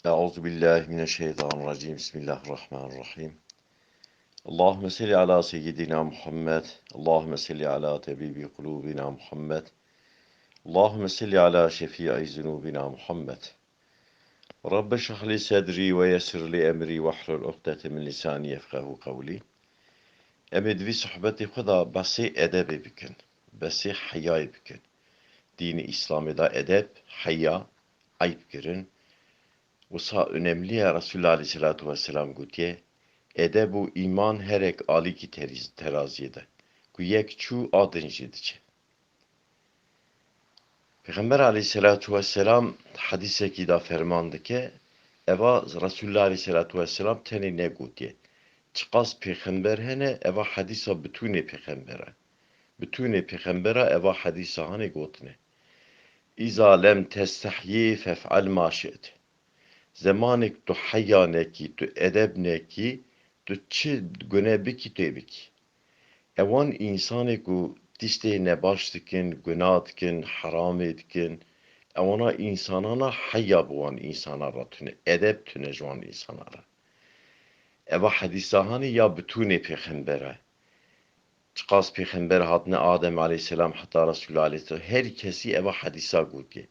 Euzubillahimineşşeytanirracim. Bismillahirrahmanirrahim. Allahümme salli ala seyyidina Muhammed. Allahümme salli ala tebibi kulubina Muhammed. Allahümme salli ala şefii zunubina Muhammed. Rabbe şahli sedri ve yessirli emri ve hlul ukdete min lisani yefkahu kavli. Emedvi sohbeti Xuda basi edebi bikin. Basi hayay bikin. Dini İslam'da edep, haya, ayıp girin. Vsa önemli ya Resulullah Aleyhisselatü Vesselam gutiye, edebu iman herek ali ki teraziyede. Ku yek çu adın jidice. Peygamber Aleyhisselatü Vesselam hadise ki da fermandı ki, eva Resulullah Aleyhisselatü Vesselam teni ne gutiye. Çıkas peygamber hene eva hadisa bütüne peygambere. Bütüne peygambere eva hadisa hani gotne. İza lem testahyi fef'al ma şi'te. Zemanek tu hayyaneki, tu edebneki, tu çi günebiki tebiki. Evan insanı ku tişteyne baştıkin, günah dikin, haram etkin. Evana insanana hayya buvan insanlara tüne, edep tüne juan insanlara. Eva hadisahani ya bütüne peygambere. Çıkas peygamber hatne Adem aleyhisselam hatta Resulullah aleyhisselam. Herkesi eva hadisa gutye.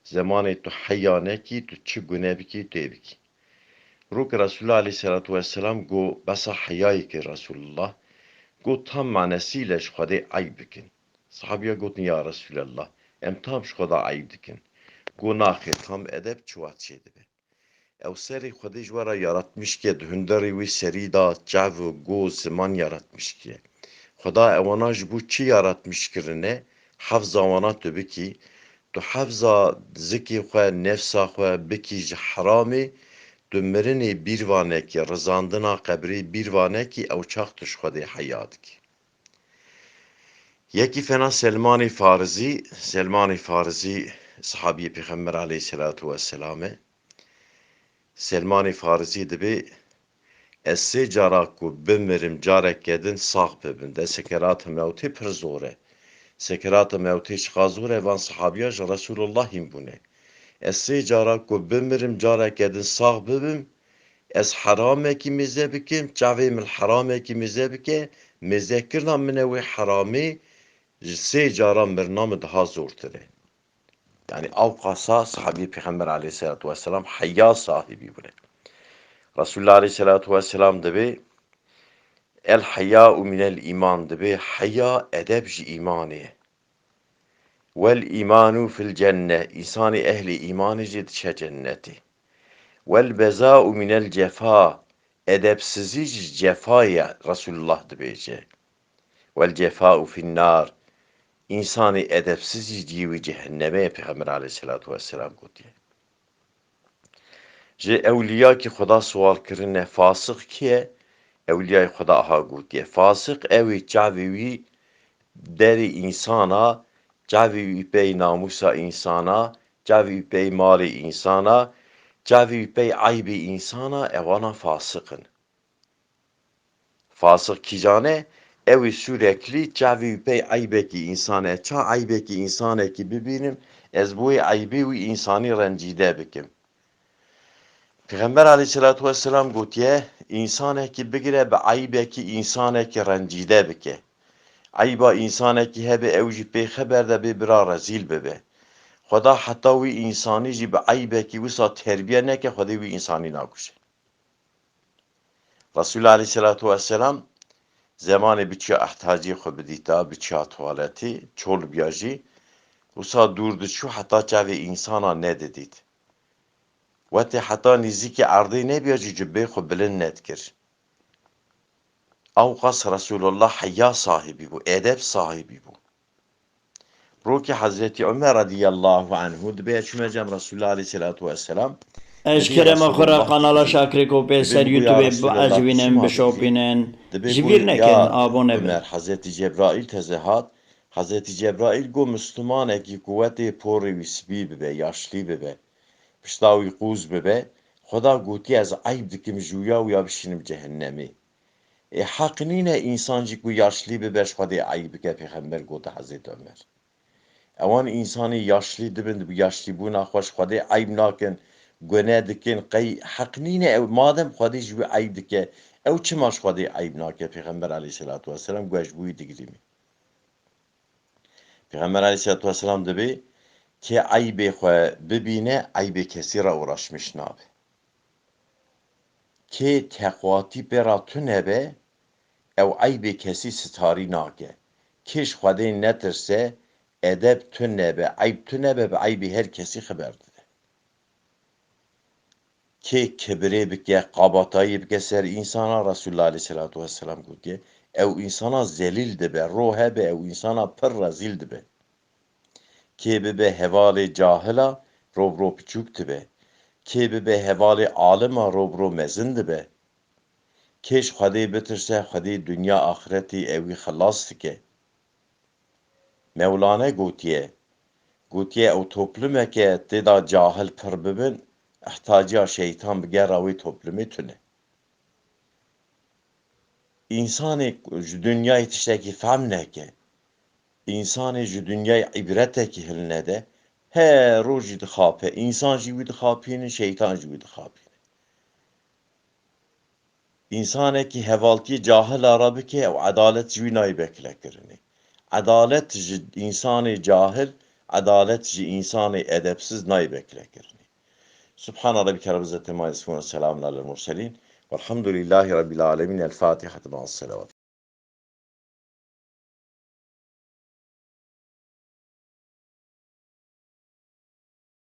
Zamanı tu hayyaneki, tu çi günebiki tebiki. Ruk Resulullah Aleyhisselatü Vesselam go basa hayayı ki Resulullah go tam manasıyla şu kadar ayıp dikin. Sahabiye gotun ya Resulallah em tam şu kadar ayıp dikin. Go nahi tam edep çuvat şeydi be. Ev seri Xuda jwara yaratmış ki hünderi ve seri da cav go zaman yaratmış ki. Xuda evana bu çi yaratmış kirine hafza vana tübü ki tu hafza ziki xwe nefsa xwe biki harami dömerini bir vaneki rızandına kabri bir vaneki ev çaktış Xuda hayat ki. Yeki fena Selman-i Farisi sahabi Peygamber aleyhissalatu vesselam'e Selman-i Farisi dibi esse cara ku bimirim carek gedin sağ bibin de sekerat-ı mevti pir zore. Sekerat-ı mevti çıka zore van sahabiya Resulullah imbune. Esse cara ku bimirim carek gedin sağ bibim ez harameki mize bikim, çavimil harameki mize bike, mezekirna mine ve harami, se cara mirnamı daha zortire. Yani avkasa sahabi Peygamber aleyhissalatu vesselam hayya sahibi bile. Resulullah aleyhissalatu vesselam dibi, el hayyâ'u minel iman dibi, hayya edebci imaniye. Vel imanu fil cenne, insani ehli imanı cidşe cenneti. Vel bezâ'u minel cefa, edepsizi cefaya Resulullah dibece. Vel cefâ'u finnâr, insani edepsiz civi cehenneme Peygamber aleyhissalatu vesselam gutiye. Je evliya ki Xuda sual kirine fasık kiye, evliyay Xuda aha gutiye. Fasık evi cavivi deri insana, cavivi pey namusa insana, cavivi pey mali insana, cavivi pey aybi insana evana fasıkın. Fasık kicane evi sürekli cavivi pey aybeki insane, ça aybeki insane ki bibinim, ez bu aybi ve insani rencide bikim. Peygamber aleyhissalatu vesselam gotiye, insaneki bigire be aybeki insaneki rencide bike. Ayba insaneki hebe evji pey haberde be bira rezil bebe. Xuda hatta ve insani ji be aybeki visa terbiye neke Xuda ve insani nakuşe. Resulullah aleyhissalatu vesselam zamanı biçya ihtacı xo bidita biçya tuvaleti çol biyaji visa durdu şu hatta çave insana ne dedit. Vete hatta niziki ardı ne biyacı cübbe xo bilin netkir. Avkas Resulullah hayya sahibi bu, edep sahibi bu. Roki Hazreti Ömer radiyallahu anhu dibe çümecem Resulullah aleyhissalatu vesselam Eşkereme xora kanala şakri kope ser dibe bu ya YouTube Resulullah azvinen bişopinen dibe bu jivirneken ya abone Ömer be. Hazreti Cebrail tezehat Hazreti Cebrail go Müslüman eki kuvveti pori visbi bibe yaşlı bibe piştavi kuz bibe Xuda guti az ayıp dikim juya u ya bişinim cehennemi. Hakkınine insancık bu yaşlı bibe şfadi ayıp ke peygamber gota Hazreti Ömer. Evan insanı yaşlı dibin bu yaşlı bu naxoş xwedê ayb nakin گونه دکن قی حق نینه او مادم خودی جوی عیب دکه او چه ماش خودی عیب ناکه پیغمبر علیه الصلاة والسلام گوش بوی دیگریمی پیغمبر علیه الصلاة والسلام دبی که عیب خو ببینه عیب کسی را uğraşmış nabe که تقواتی برا تو نبه او عیب کسی ستاری ناکه کش خودی نترسه edep تو نبه عیب تو نبه به عیب هر کسی خبر ده که کبره بکه قابطایی بکه سر انسانا رسول الله علیه الصلاة والسلام گفت که او انسانا زلیل ده به روحه به او انسانا پر رزیل ده به که به حوال جاهلا رو پچوک ده به که به حوال عالما رو مزن ده به کش خودی بترسه خودی دنیا آخرتی اوی خلاص که Mevlana gotiye o toplume ke teda cahil pir bibin ihtaciya şeytan bige ravi toplumu tune. İnsanı ji dünyayı tişteki fehm neke. İnsanı ji dünyayı ibreteki hiline de her roji dixape. İnsan jî wî dixapîne, şeytan jî wî dixapîne. İnsanekî hevaltî cahil ara bike ew edalet jî wî nayê beklekirinê. Adalet ji insanê cahil, adalet ji insanê edepsiz nayê beklekirinê. Subhane rabbike rabbil izzeti amma yasifûn ve selamun alel murselîn. Velhamdülillahi rabbil âlemin. El Fatiha. Ma'as selavat.